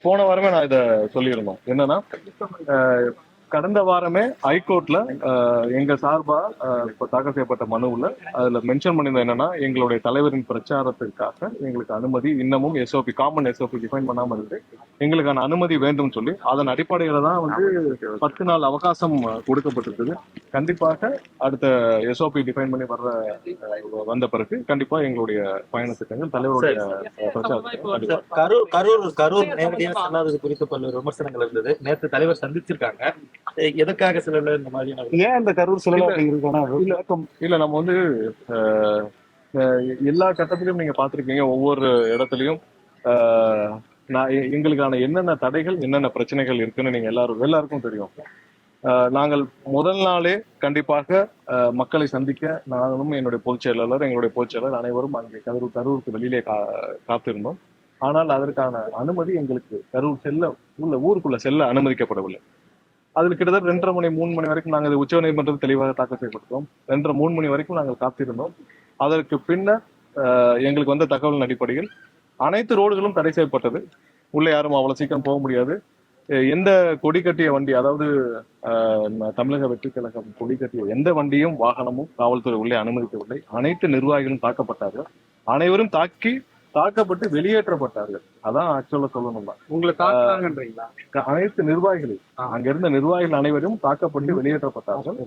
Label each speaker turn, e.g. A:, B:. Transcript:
A: போன வாரமே நான் இதை சொல்லியிருந்தோம். என்னன்னா, அஹ், கடந்த வாரமே ஹைகோர்ட்ல எங்க சார்பா இப்ப தாக்கல் செய்யப்பட்ட மனுவுல அதுல மென்ஷன் பண்ணியிருந்தது என்னன்னா, எங்களுடைய தலைவரின் பிரச்சாரத்திற்காக எங்களுக்கு அனுமதி இன்னமும் எஸ்ஓபி காமன் எஸ்ஓபி டிஃபைன் பண்ணாம இருக்கு, எங்களுக்கான அனுமதி வேண்டும் சொல்லி அதன் அடிப்படையில தான் 10 நாள் அவகாசம் கொடுக்கப்பட்டிருக்குது. கண்டிப்பாக அடுத்த எஸ்ஓபி டிஃபைன் பண்ணி வந்த பிறகு கண்டிப்பா எங்களுடைய பயண திட்டங்கள் தலைவருடைய பிரச்சாரத்துக்கு கண்டிப்பா.
B: கரூர் நேரடியாக செல்லாதது குறித்து பல்வேறு விமர்சனங்கள் இருந்தது. நேற்று தலைவர் சந்திச்சிருக்காங்க. எதுக்காக செல்லல இந்த மாதிரியான
C: ஏன் இந்த கரூர் செல்லல
A: இல்ல நம்ம வந்து அஹ், அஹ், எல்லா கட்டத்திலும் நீங்க பாத்திருக்கீங்க. ஒவ்வொரு இடத்துலயும் அஹ், எங்களுக்கான என்னென்ன தடைகள் என்னென்ன பிரச்சனைகள் இருக்குன்னு நீங்க எல்லாருக்கும் தெரியும். நாங்கள் முதல் நாளே கண்டிப்பாக மக்களை சந்திக்க நானும் என்னுடைய பொதுச் செயலாளர் எங்களுடைய பொதுச் செயலாளர் அனைவரும் அங்கே கரூருக்கு வெளியிலே காத்திருந்தோம். ஆனால் அதற்கான அனுமதி எங்களுக்கு கரூர் ஊருக்குள்ள செல்ல அனுமதிக்கப்படவில்லை. அதில் கிட்டத்தட்ட 2:30 மணி 3 மணி வரைக்கும் நாங்கள் உச்ச நீதிமன்றத்தில் தெளிவாக தாக்கல் செய்யப்பட்டோம். 2:30 3 மணி வரைக்கும் நாங்கள் காத்திருந்தோம். அதற்கு பின்னர் எங்களுக்கு வந்த தகவலின் அடிப்படையில் அனைத்து ரோடுகளும் தடை செய்யப்பட்டது. உள்ளே யாரும் அவ்வளவு சீக்கிரம் போக முடியாது. எந்த கொடி கட்டிய வண்டி, அதாவது தமிழக வெற்றி கழகம் கொடி கட்டிய எந்த வண்டியும் வாகனமும் காவல்துறை உள்ளே அனுமதிக்கவில்லை. அனைத்து நிர்வாகிகளும் தாக்கப்பட்டார்கள். அனைவரும் தாக்கப்பட்டு வெளியேற்றப்பட்டார்கள். அதான் ஆக்சுவலா சொல்லணும்னா
C: உங்களை தாக்குறாங்கன்றீங்களா?
A: அனைத்து நிர்வாகிகள் அங்கிருந்த நிர்வாகிகள் அனைவரும் தாக்கப்பட்டு வெளியேற்றப்பட்டார்கள்.